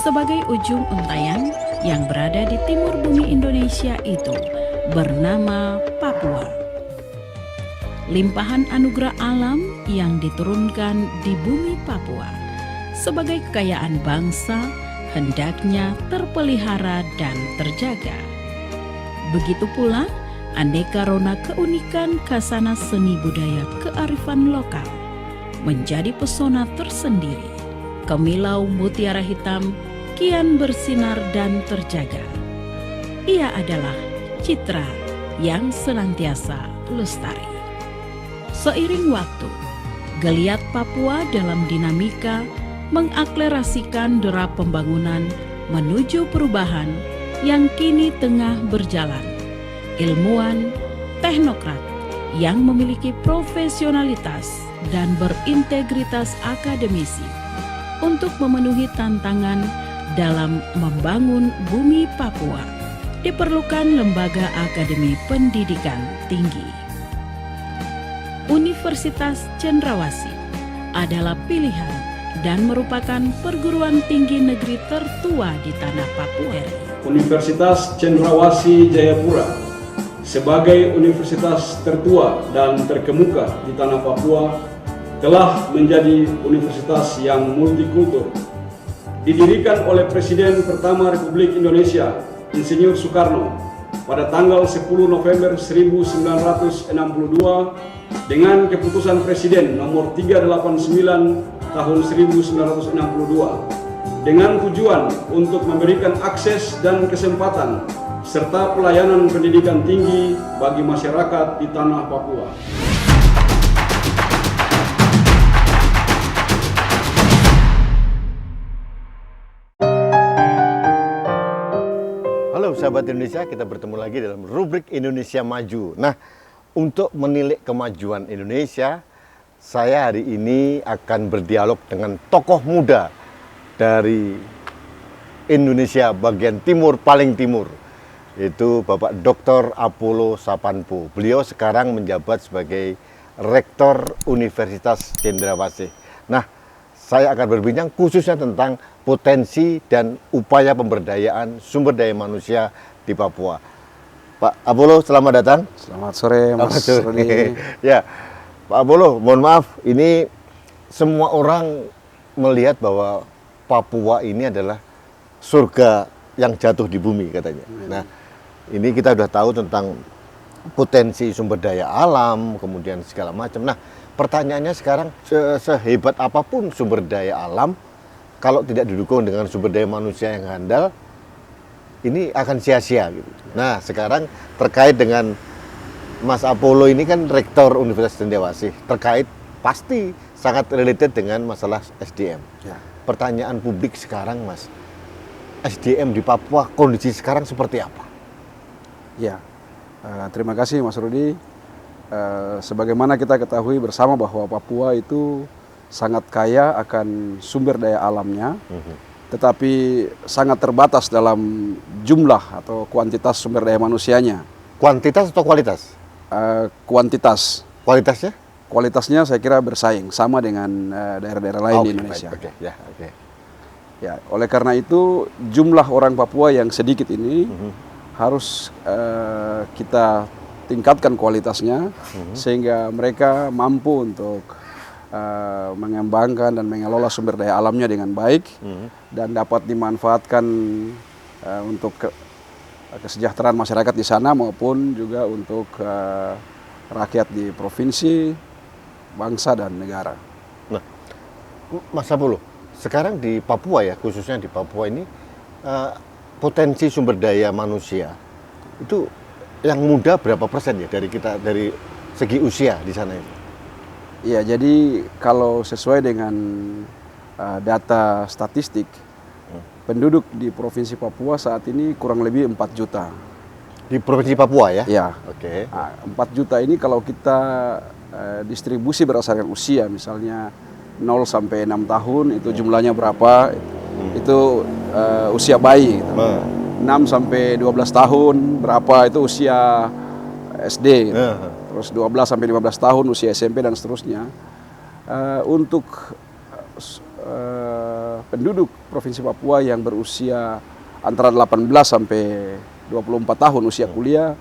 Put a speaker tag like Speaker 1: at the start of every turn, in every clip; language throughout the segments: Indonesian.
Speaker 1: sebagai ujung untayan yang berada di timur bumi Indonesia itu bernama Papua. Limpahan anugerah alam yang diturunkan di bumi Papua sebagai kekayaan bangsa hendaknya terpelihara dan terjaga. Begitu pula aneka rona keunikan khasana seni budaya kearifan lokal menjadi pesona tersendiri. Kemilau mutiara hitam kian bersinar dan terjaga. Ia adalah citra yang senantiasa lestari. Seiring waktu, geliat Papua dalam dinamika mengakselerasikan derap pembangunan menuju perubahan yang kini tengah berjalan. Ilmuwan, teknokrat yang memiliki profesionalitas dan berintegritas akademisi untuk memenuhi tantangan dalam membangun bumi Papua, diperlukan lembaga akademi pendidikan tinggi. Universitas Cendrawasih adalah pilihan dan merupakan perguruan tinggi negeri tertua di tanah Papua.
Speaker 2: Universitas Cendrawasih Jayapura sebagai universitas tertua dan terkemuka di tanah Papua telah menjadi universitas yang multikultur. Didirikan oleh Presiden pertama Republik Indonesia, Insinyur Soekarno, pada tanggal 10 November 1962 dengan keputusan Presiden nomor 389 tahun 1962 dengan tujuan untuk memberikan akses dan kesempatan serta pelayanan pendidikan tinggi bagi masyarakat di tanah Papua.
Speaker 3: Halo sahabat Indonesia, kita bertemu lagi dalam rubrik Indonesia Maju. Nah, untuk menilik kemajuan Indonesia, saya hari ini akan berdialog dengan tokoh muda dari Indonesia bagian timur, paling timur, yaitu Bapak Dr. Apollo Sapanpo. Beliau sekarang menjabat sebagai Rektor Universitas Cendrawasih. Nah, saya akan berbincang khususnya tentang potensi dan upaya pemberdayaan sumber daya manusia di Papua. Pak Apollo, selamat datang.
Speaker 4: Selamat sore, Mas Rudi.
Speaker 3: Ya, Pak Apollo, mohon maaf, ini semua orang melihat bahwa Papua ini adalah surga yang jatuh di bumi katanya. Nah, ini kita sudah tahu tentang potensi sumber daya alam, kemudian segala macam. Nah, pertanyaannya sekarang, sehebat apapun sumber daya alam, kalau tidak didukung dengan sumber daya manusia yang handal, ini akan sia-sia gitu. Nah, sekarang terkait dengan Mas Apollo ini kan Rektor Universitas Cendrawasih, terkait pasti sangat related dengan masalah SDM.
Speaker 4: Ya.
Speaker 3: Pertanyaan publik sekarang, Mas, SDM di Papua kondisi sekarang seperti apa?
Speaker 4: Ya, terima kasih Mas Rudi. Sebagaimana kita ketahui bersama bahwa Papua itu sangat kaya akan sumber daya alamnya, tetapi sangat terbatas dalam jumlah atau kuantitas sumber daya manusianya.
Speaker 3: Kuantitas atau kualitas?
Speaker 4: Kuantitas.
Speaker 3: Kualitasnya?
Speaker 4: Kualitasnya saya kira bersaing sama dengan daerah-daerah lain di Indonesia. Ya, oleh karena itu jumlah orang Papua yang sedikit ini harus kita tingkatkan kualitasnya sehingga mereka mampu untuk mengembangkan dan mengelola sumber daya alamnya dengan baik dan dapat dimanfaatkan untuk kesejahteraan masyarakat di sana maupun juga untuk rakyat di provinsi, bangsa dan negara.
Speaker 3: Nah, Mas Apollo, sekarang di Papua ya, khususnya di Papua ini potensi sumber daya manusia itu yang muda berapa persen ya dari kita, dari segi usia di sana itu?
Speaker 4: Iya, jadi kalau sesuai dengan data statistik, penduduk di Provinsi Papua saat ini kurang lebih 4 juta.
Speaker 3: Di Provinsi Papua ya?
Speaker 4: Ya.
Speaker 3: Oke.
Speaker 4: 4 juta ini kalau kita distribusi berdasarkan usia, misalnya 0 sampai 6 tahun, itu jumlahnya berapa, itu usia bayi. Gitu. 6 sampai 12 tahun, berapa itu usia SD. Gitu. Terus 12 sampai 15 tahun usia SMP dan seterusnya. Untuk penduduk Provinsi Papua yang berusia antara 18 sampai 24 tahun usia kuliah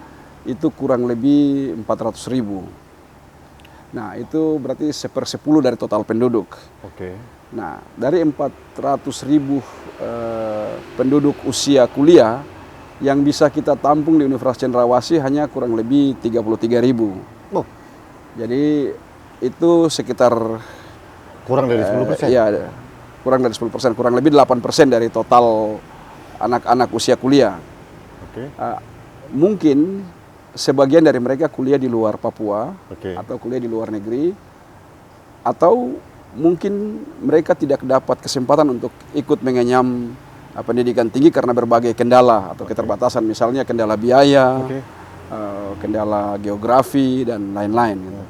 Speaker 4: itu kurang lebih 400.000. Nah, itu berarti 1/10 dari total penduduk.
Speaker 3: Oke.
Speaker 4: Nah, dari 400.000 penduduk usia kuliah yang bisa kita tampung di Universitas Cendrawasih hanya kurang lebih 33.000.
Speaker 3: Oh,
Speaker 4: Jadi itu sekitar
Speaker 3: kurang dari 10%.
Speaker 4: Iya, kurang dari 10%, kurang lebih 8% dari total anak-anak usia kuliah.
Speaker 3: Oke.
Speaker 4: Mungkin sebagian dari mereka kuliah di luar Papua
Speaker 3: Oke.
Speaker 4: atau kuliah di luar negeri, atau mungkin mereka tidak dapat kesempatan untuk ikut mengenyam pendidikan tinggi karena berbagai kendala atau keterbatasan, misalnya kendala biaya,
Speaker 3: Oke.
Speaker 4: kendala geografi dan lain-lain. Gitu.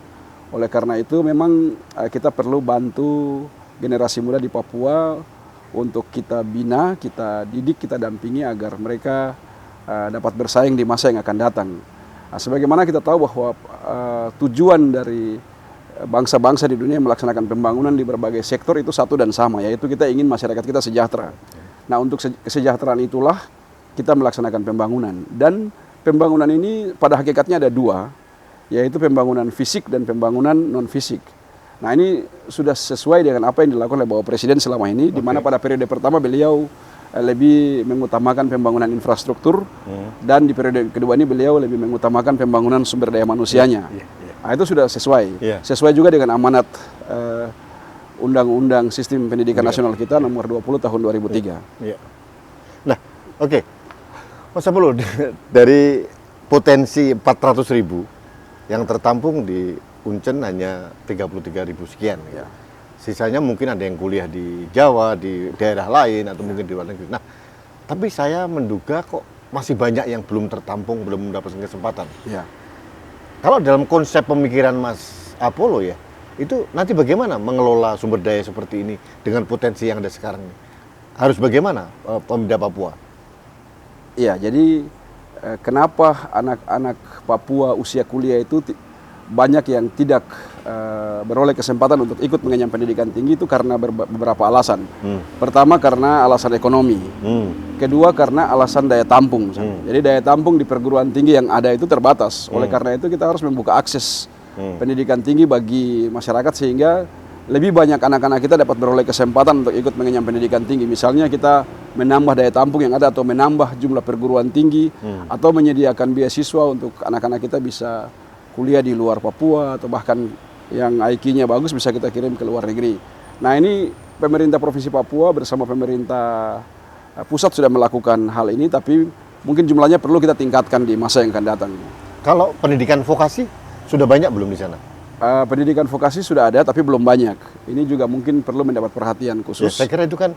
Speaker 4: Oleh karena itu memang kita perlu bantu generasi muda di Papua untuk kita bina, kita didik, kita dampingi agar mereka dapat bersaing di masa yang akan datang. Nah, sebagaimana kita tahu bahwa tujuan dari bangsa-bangsa di dunia melaksanakan pembangunan di berbagai sektor itu satu dan sama, yaitu kita ingin masyarakat kita sejahtera. Nah, untuk kesejahteraan itulah kita melaksanakan pembangunan. Dan pembangunan ini pada hakikatnya ada dua, yaitu pembangunan fisik dan pembangunan non-fisik. Nah, ini sudah sesuai dengan apa yang dilakukan oleh Bapak Presiden selama ini, di mana pada periode pertama beliau lebih mengutamakan pembangunan infrastruktur, dan di periode kedua ini beliau lebih mengutamakan pembangunan sumber daya manusianya. Nah, itu sudah sesuai. Sesuai juga dengan amanat Undang-Undang Sistem Pendidikan Nasional kita nomor 20 tahun 2003.
Speaker 3: Iya. Nah, oke. Mas Apollo, dari potensi 400.000 yang tertampung di Uncen hanya 33.000 sekian. Ya. Sisanya mungkin ada yang kuliah di Jawa, di daerah lain, atau mungkin di luar negeri. Nah, tapi saya menduga kok masih banyak yang belum tertampung, belum mendapatkan kesempatan.
Speaker 4: Ya.
Speaker 3: Kalau dalam konsep pemikiran Mas Apollo ya, itu nanti bagaimana mengelola sumber daya seperti ini dengan potensi yang ada sekarang ini? Harus bagaimana Pemda Papua?
Speaker 4: Iya, jadi kenapa anak-anak Papua usia kuliah itu banyak yang tidak beroleh kesempatan untuk ikut mengenyam pendidikan tinggi itu karena beberapa alasan. Pertama karena alasan ekonomi. Kedua karena alasan daya tampung. Jadi daya tampung di perguruan tinggi yang ada itu terbatas. Oleh karena itu kita harus membuka akses pendidikan tinggi bagi masyarakat sehingga lebih banyak anak-anak kita dapat beroleh kesempatan untuk ikut mengenyam pendidikan tinggi. Misalnya kita menambah daya tampung yang ada atau menambah jumlah perguruan tinggi atau menyediakan beasiswa untuk anak-anak kita bisa kuliah di luar Papua atau bahkan yang IQ-nya bagus bisa kita kirim ke luar negeri. Nah, ini pemerintah Provinsi Papua bersama pemerintah pusat sudah melakukan hal ini, tapi mungkin jumlahnya perlu kita tingkatkan di masa yang akan datang.
Speaker 3: Kalau pendidikan vokasi sudah banyak belum di sana?
Speaker 4: Pendidikan vokasi sudah ada, tapi belum banyak. Ini juga mungkin perlu mendapat perhatian khusus.
Speaker 3: Ya, saya kira itu kan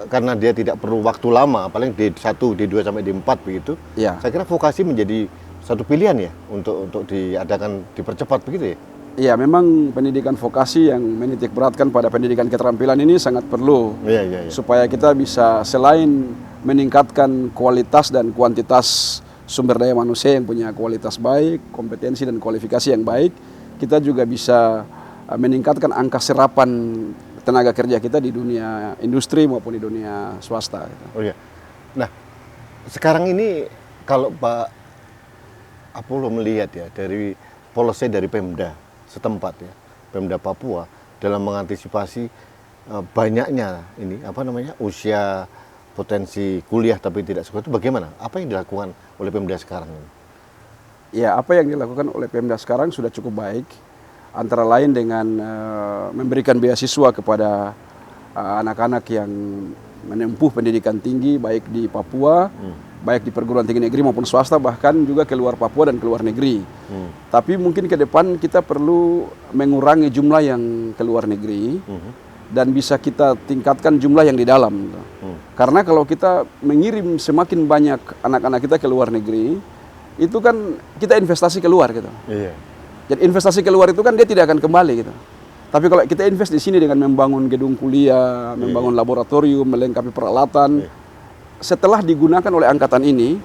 Speaker 3: karena dia tidak perlu waktu lama, paling D1, D2 sampai D4 begitu.
Speaker 4: Ya.
Speaker 3: Saya kira vokasi menjadi satu pilihan ya untuk diadakan, dipercepat begitu ya?
Speaker 4: Iya, memang pendidikan vokasi yang menitik beratkan pada pendidikan keterampilan ini sangat perlu.
Speaker 3: Iya.
Speaker 4: Supaya kita bisa selain meningkatkan kualitas dan kuantitas sumber daya manusia yang punya kualitas baik, kompetensi dan kualifikasi yang baik, kita juga bisa meningkatkan angka serapan tenaga kerja kita di dunia industri maupun di dunia swasta.
Speaker 3: Oh iya. Nah, sekarang ini kalau Pak Apollo melihat ya dari policy dari Pemda setempat ya, Pemda Papua dalam mengantisipasi banyaknya ini usia potensi kuliah tapi tidak sekolah itu bagaimana? Apa yang dilakukan oleh Pemda sekarang ini?
Speaker 4: Ya, apa yang dilakukan oleh Pemda sekarang sudah cukup baik. Antara lain dengan memberikan beasiswa kepada anak-anak yang menempuh pendidikan tinggi baik di Papua, baik di perguruan tinggi negeri maupun swasta, bahkan juga keluar Papua dan keluar negeri. Tapi mungkin ke depan kita perlu mengurangi jumlah yang keluar negeri dan bisa kita tingkatkan jumlah yang di dalam. Karena kalau kita mengirim semakin banyak anak-anak kita ke luar negeri, itu kan kita investasi keluar gitu.
Speaker 3: Iya.
Speaker 4: Jadi investasi keluar itu kan dia tidak akan kembali gitu. Tapi kalau kita invest di sini dengan membangun gedung kuliah, membangun laboratorium, melengkapi peralatan, setelah digunakan oleh angkatan ini,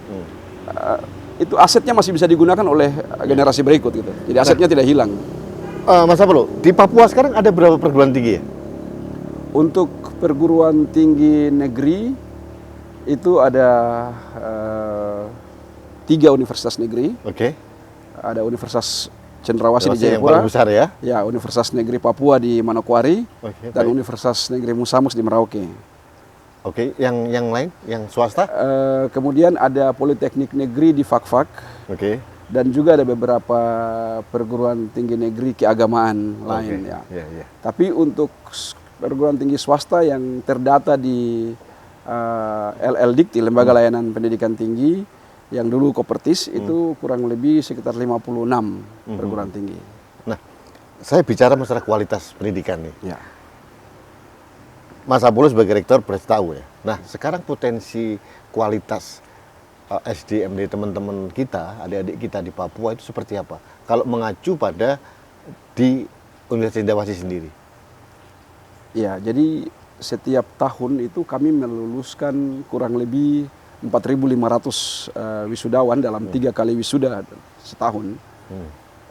Speaker 4: itu asetnya masih bisa digunakan oleh generasi berikut gitu. Jadi asetnya tidak hilang.
Speaker 3: Mas Apollo, di Papua sekarang ada berapa perguruan tinggi ya?
Speaker 4: Untuk perguruan tinggi negeri itu ada 3 universitas negeri.
Speaker 3: Oke.
Speaker 4: Ada Universitas Cendrawasih di
Speaker 3: Yang
Speaker 4: Jayapura,
Speaker 3: paling besar ya.
Speaker 4: ya Universitas Negeri Papua di Manokwari,
Speaker 3: Oke,
Speaker 4: dan
Speaker 3: baik.
Speaker 4: Universitas Negeri Musamus di Merauke.
Speaker 3: Oke, yang lain, yang swasta?
Speaker 4: Kemudian ada Politeknik Negeri di Fakfak,
Speaker 3: Oke.
Speaker 4: dan juga ada beberapa perguruan tinggi negeri keagamaan lain
Speaker 3: Oke,
Speaker 4: ya.
Speaker 3: iya.
Speaker 4: Tapi untuk perguruan tinggi swasta yang terdata di LL Dikti, Lembaga Layanan Pendidikan Tinggi, yang dulu Kopertis, itu kurang lebih sekitar 56 perguruan tinggi.
Speaker 3: Nah, saya bicara masalah kualitas pendidikan nih.
Speaker 4: Ya.
Speaker 3: Mas Apollo sebagai rektor pasti tahu ya. Nah, sekarang potensi kualitas SDM dari teman-teman kita, adik-adik kita di Papua itu seperti apa? Kalau mengacu pada di Universitas Cendrawasih sendiri.
Speaker 4: Ya, jadi setiap tahun itu kami meluluskan kurang lebih 4.500 wisudawan dalam 3 kali wisuda setahun.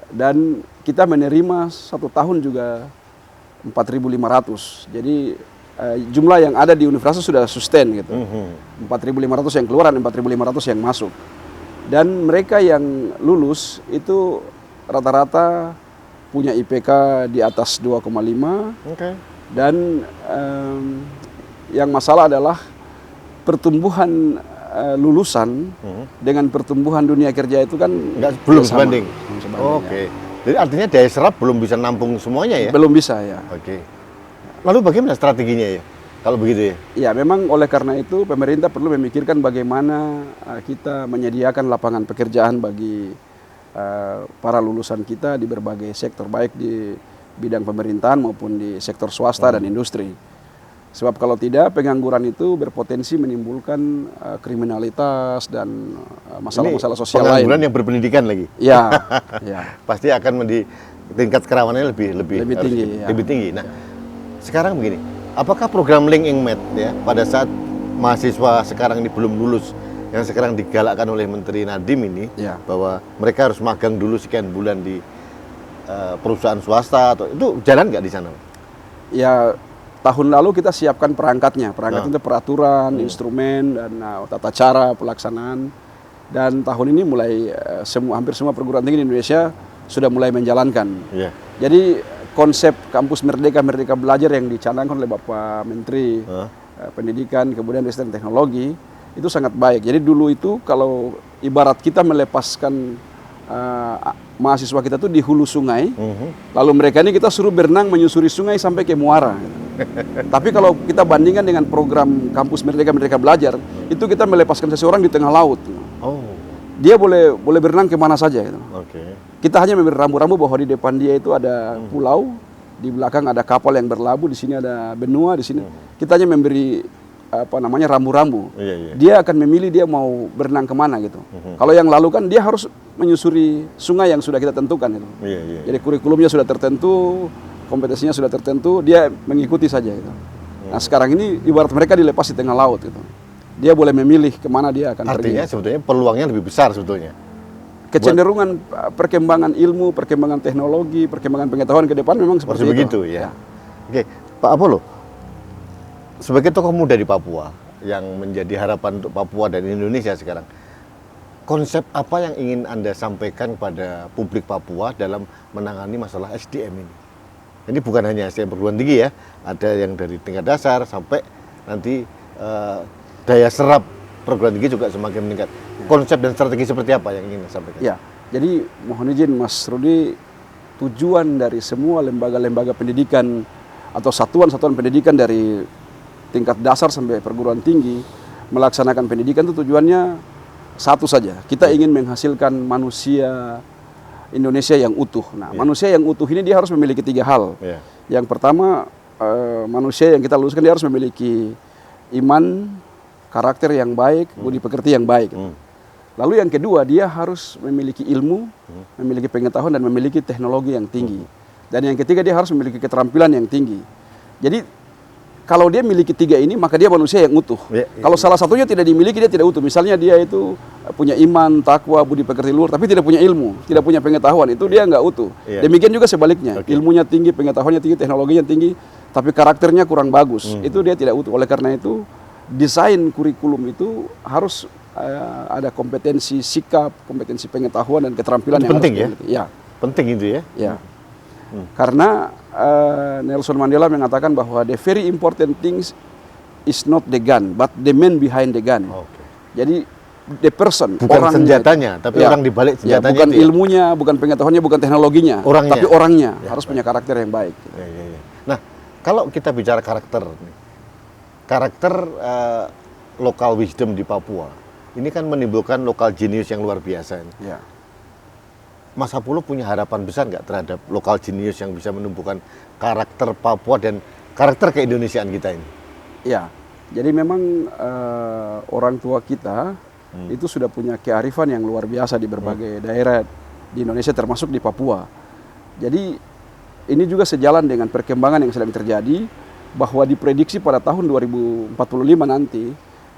Speaker 4: Dan kita menerima 1 tahun juga 4.500. Jadi jumlah yang ada di universitas sudah sustain gitu. 4.500 yang keluar dan 4.500 yang masuk. Dan mereka yang lulus itu rata-rata punya IPK di atas 2,5.
Speaker 3: Oke.
Speaker 4: Dan yang masalah adalah pertumbuhan lulusan dengan pertumbuhan dunia kerja itu kan
Speaker 3: Belum
Speaker 4: sama.
Speaker 3: sebanding.
Speaker 4: Belum sebanding,
Speaker 3: Oke.
Speaker 4: ya.
Speaker 3: Jadi artinya daya serap belum bisa nampung semuanya ya?
Speaker 4: Belum bisa ya.
Speaker 3: Oke. Lalu bagaimana strateginya ya? Kalau begitu ya?
Speaker 4: Ya, memang oleh karena itu pemerintah perlu memikirkan bagaimana kita menyediakan lapangan pekerjaan bagi para lulusan kita di berbagai sektor, baik di bidang pemerintahan maupun di sektor swasta dan industri. Sebab kalau tidak, pengangguran itu berpotensi menimbulkan kriminalitas dan masalah-masalah sosial lain.
Speaker 3: Pengangguran yang berpendidikan lagi.
Speaker 4: Ya, ya.
Speaker 3: Pasti akan tingkat kerawanannya lebih
Speaker 4: tinggi. Ya.
Speaker 3: Lebih tinggi. Nah, sekarang begini, apakah program Linking Med ya pada saat mahasiswa sekarang ini belum lulus, yang sekarang digalakkan oleh Menteri Nadiem ini,
Speaker 4: Ya.
Speaker 3: bahwa mereka harus magang dulu sekian bulan di perusahaan swasta, atau itu jalan nggak di sana?
Speaker 4: Ya, tahun lalu kita siapkan perangkatnya. Perangkat itu peraturan, instrumen, dan tata cara pelaksanaan. Dan tahun ini mulai hampir semua perguruan tinggi di Indonesia sudah mulai menjalankan.
Speaker 3: Iya.
Speaker 4: Jadi konsep kampus Merdeka Belajar yang dicanangkan oleh Bapak Menteri Pendidikan, kemudian Riset dan Teknologi, itu sangat baik. Jadi dulu itu kalau ibarat kita melepaskan mahasiswa kita tuh di hulu sungai, lalu mereka ini kita suruh berenang menyusuri sungai sampai ke muara. Tapi kalau kita bandingkan dengan program kampus Merdeka Belajar, itu kita melepaskan seseorang di tengah laut.
Speaker 3: Oh,
Speaker 4: Dia boleh berenang kemana saja. Gitu.
Speaker 3: oke.
Speaker 4: Kita hanya memberi rambu-rambu bahwa di depan dia itu ada pulau, di belakang ada kapal yang berlabuh, di sini ada benua, di sini kita hanya memberi rambu-rambu.
Speaker 3: Iya.
Speaker 4: Dia akan memilih dia mau berenang kemana gitu. Kalau yang lalu kan dia harus menyusuri sungai yang sudah kita tentukan gitu.
Speaker 3: Iya.
Speaker 4: Jadi kurikulumnya sudah tertentu, kompetensinya sudah tertentu, dia mengikuti saja gitu. Nah sekarang ini ibarat mereka dilepas di tengah laut gitu. Dia boleh memilih kemana dia akan
Speaker 3: Artinya
Speaker 4: pergi.
Speaker 3: sebetulnya peluangnya lebih besar sebetulnya.
Speaker 4: Kecenderungan perkembangan ilmu, perkembangan teknologi, perkembangan pengetahuan ke depan memang seperti itu.
Speaker 3: Begitu ya. Oke, Pak Apollo, sebagai tokoh muda di Papua yang menjadi harapan untuk Papua dan Indonesia sekarang, konsep apa yang ingin Anda sampaikan kepada publik Papua dalam menangani masalah SDM ini? Ini bukan hanya SDM perguruan tinggi ya, ada yang dari tingkat dasar sampai nanti daya serap perguruan tinggi juga semakin meningkat. Konsep dan strategi seperti apa yang ingin Anda sampaikan?
Speaker 4: Ya, jadi mohon izin Mas Rudi, tujuan dari semua lembaga-lembaga pendidikan atau satuan-satuan pendidikan dari tingkat dasar sampai perguruan tinggi melaksanakan pendidikan itu tujuannya satu saja. Kita ingin menghasilkan manusia Indonesia yang utuh. Nah, manusia yang utuh ini dia harus memiliki 3 hal.
Speaker 3: Ya.
Speaker 4: Yang pertama, manusia yang kita luluskan dia harus memiliki iman, karakter yang baik, budi pekerti yang baik. Lalu yang kedua, dia harus memiliki ilmu, memiliki pengetahuan dan memiliki teknologi yang tinggi. Dan yang ketiga, dia harus memiliki keterampilan yang tinggi. Jadi kalau dia miliki 3 ini, maka dia manusia yang utuh. Kalau salah satunya tidak dimiliki, dia tidak utuh. Misalnya dia itu punya iman, takwa, budi pekerti luhur, tapi tidak punya ilmu, tidak punya pengetahuan, itu dia nggak utuh. Demikian juga sebaliknya, ilmunya tinggi, pengetahuannya tinggi, teknologinya tinggi, tapi karakternya kurang bagus, itu dia tidak utuh. Oleh karena itu, desain kurikulum itu harus ada kompetensi sikap, kompetensi pengetahuan dan keterampilan
Speaker 3: itu
Speaker 4: yang
Speaker 3: penting
Speaker 4: harus
Speaker 3: ya?
Speaker 4: dimiliki. Ya.
Speaker 3: Penting itu ya?
Speaker 4: Ya. Karena Nelson Mandela mengatakan bahwa the very important things is not the gun, but the man behind the gun. Jadi the person,
Speaker 3: bukan
Speaker 4: orangnya,
Speaker 3: senjatanya, tapi orang di balik senjatanya.
Speaker 4: Bukan
Speaker 3: itu
Speaker 4: ilmunya, bukan pengetahuannya, bukan teknologinya,
Speaker 3: orangnya.
Speaker 4: tapi orangnya harus punya karakter yang baik.
Speaker 3: Nah, kalau kita bicara karakter, local wisdom di Papua, ini kan menimbulkan local genius yang luar biasa.
Speaker 4: Ya.
Speaker 3: Mas Apollo punya harapan besar nggak terhadap local genius yang bisa menumbuhkan karakter Papua dan karakter keindonesiaan kita ini?
Speaker 4: Ya, jadi memang orang tua kita itu sudah punya kearifan yang luar biasa di berbagai daerah di Indonesia termasuk di Papua. Jadi ini juga sejalan dengan perkembangan yang sedang terjadi bahwa diprediksi pada tahun 2045 nanti,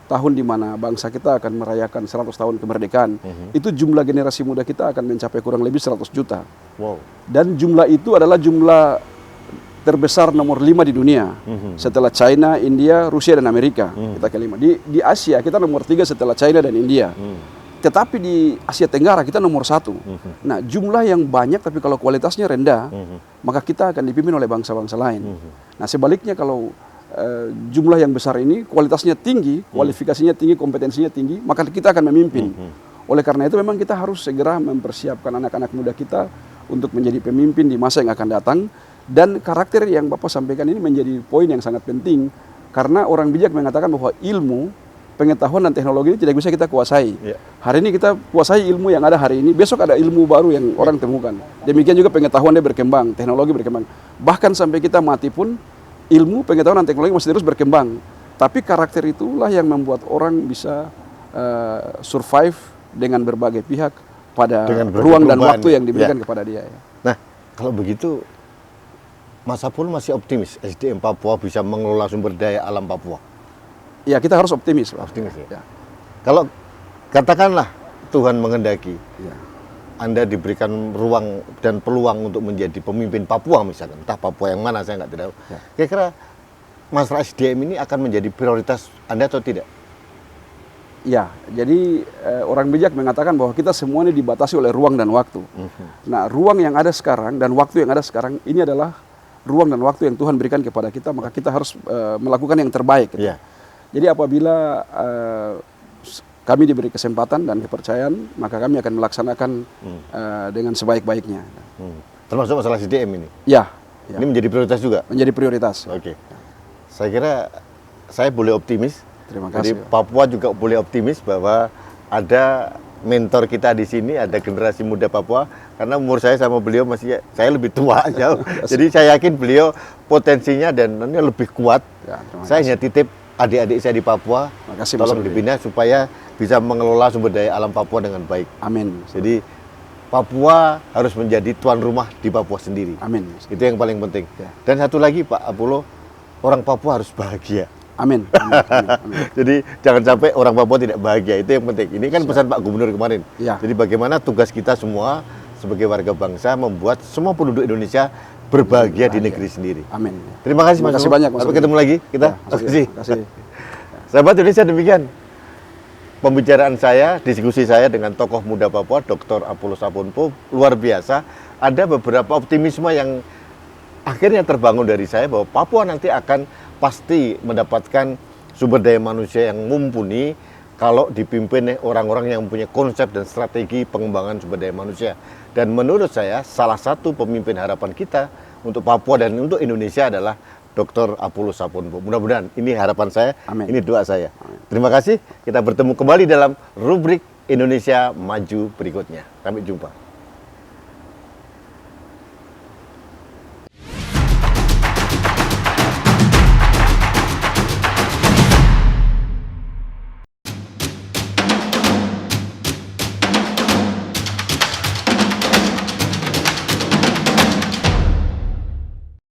Speaker 4: tahun di mana bangsa kita akan merayakan 100 tahun kemerdekaan, itu jumlah generasi muda kita akan mencapai kurang lebih 100 juta.
Speaker 3: Wow.
Speaker 4: Dan jumlah itu adalah jumlah terbesar nomor 5 di dunia. Setelah China, India, Rusia, dan Amerika. Kita kelima. Di Asia kita nomor 3 setelah China dan India. Tetapi di Asia Tenggara kita nomor 1. Nah, jumlah yang banyak tapi kalau kualitasnya rendah, maka kita akan dipimpin oleh bangsa-bangsa lain. Nah, sebaliknya kalau jumlah yang besar ini kualitasnya tinggi, kualifikasinya tinggi, kompetensinya tinggi, maka kita akan memimpin. Oleh karena itu memang kita harus segera mempersiapkan anak-anak muda kita untuk menjadi pemimpin di masa yang akan datang. Dan karakter yang Bapak sampaikan ini menjadi poin yang sangat penting, karena orang bijak mengatakan bahwa ilmu, pengetahuan dan teknologi ini tidak bisa kita kuasai. Hari ini kita kuasai ilmu yang ada hari ini, besok ada ilmu baru yang orang temukan. Demikian juga pengetahuan dia berkembang, teknologi berkembang. Bahkan sampai kita mati pun ilmu, pengetahuan dan teknologi masih terus berkembang. Tapi karakter itulah yang membuat orang bisa survive dengan berbagai pihak pada ruang dan waktu yang diberikan kepada dia.
Speaker 3: Nah, kalau begitu, Mas Apollo masih optimis SDM Papua bisa mengelola sumber daya alam Papua?
Speaker 4: Ya, kita harus optimis.
Speaker 3: Optimis ya. Kalau katakanlah Tuhan menghendaki, Anda diberikan ruang dan peluang untuk menjadi pemimpin Papua misalkan, entah Papua yang mana saya nggak tahu. Kira-kira masalah SDM ini akan menjadi prioritas Anda atau tidak?
Speaker 4: Ya, jadi orang bijak mengatakan bahwa kita semua ini dibatasi oleh ruang dan waktu. Nah, ruang yang ada sekarang dan waktu yang ada sekarang ini adalah ruang dan waktu yang Tuhan berikan kepada kita, maka kita harus melakukan yang terbaik. Gitu. Jadi apabila kami diberi kesempatan dan kepercayaan, maka kami akan melaksanakan dengan sebaik-baiknya.
Speaker 3: Termasuk masalah SDM ini?
Speaker 4: Ya.
Speaker 3: Ini menjadi prioritas juga?
Speaker 4: Menjadi prioritas.
Speaker 3: Oke. Saya kira saya boleh optimis.
Speaker 4: Terima kasih.
Speaker 3: Jadi Papua juga boleh optimis bahwa ada mentor kita di sini, ada generasi muda Papua. Karena umur saya sama beliau masih, saya lebih tua jauh. Jadi saya yakin beliau potensinya dan lebih kuat. Saya hanya titip adik-adik saya di Papua, tolong dibina supaya bisa mengelola sumber daya alam Papua dengan baik.
Speaker 4: Amin.
Speaker 3: Jadi Papua harus menjadi tuan rumah di Papua sendiri.
Speaker 4: Amin.
Speaker 3: Itu yang paling penting. Dan satu lagi Pak Apollo, orang Papua harus bahagia.
Speaker 4: Amin.
Speaker 3: Jadi jangan sampai orang Papua tidak bahagia, itu yang penting. Ini kan pesan Pak Gubernur kemarin. Jadi bagaimana tugas kita semua sebagai warga bangsa membuat semua penduduk Indonesia berbahagia di negeri sendiri.
Speaker 4: Amin.
Speaker 3: Terima kasih Mas.
Speaker 4: Terima kasih banyak Mas.
Speaker 3: Sampai ketemu lagi kita.
Speaker 4: Terima kasih.
Speaker 3: Sahabat Indonesia, demikian pembicaraan saya, diskusi saya dengan tokoh muda Papua, Dr. Apollo Saponpo, luar biasa. Ada beberapa optimisme yang akhirnya terbangun dari saya bahwa Papua nanti akan pasti mendapatkan sumber daya manusia yang mumpuni kalau dipimpin oleh orang-orang yang mempunyai konsep dan strategi pengembangan sumber daya manusia. Dan menurut saya salah satu pemimpin harapan kita untuk Papua dan untuk Indonesia adalah Dr. Apollo Saponpo. Mudah-mudahan ini harapan saya, ini doa saya. Terima kasih, kita bertemu kembali dalam rubrik Indonesia Maju berikutnya. Sampai jumpa.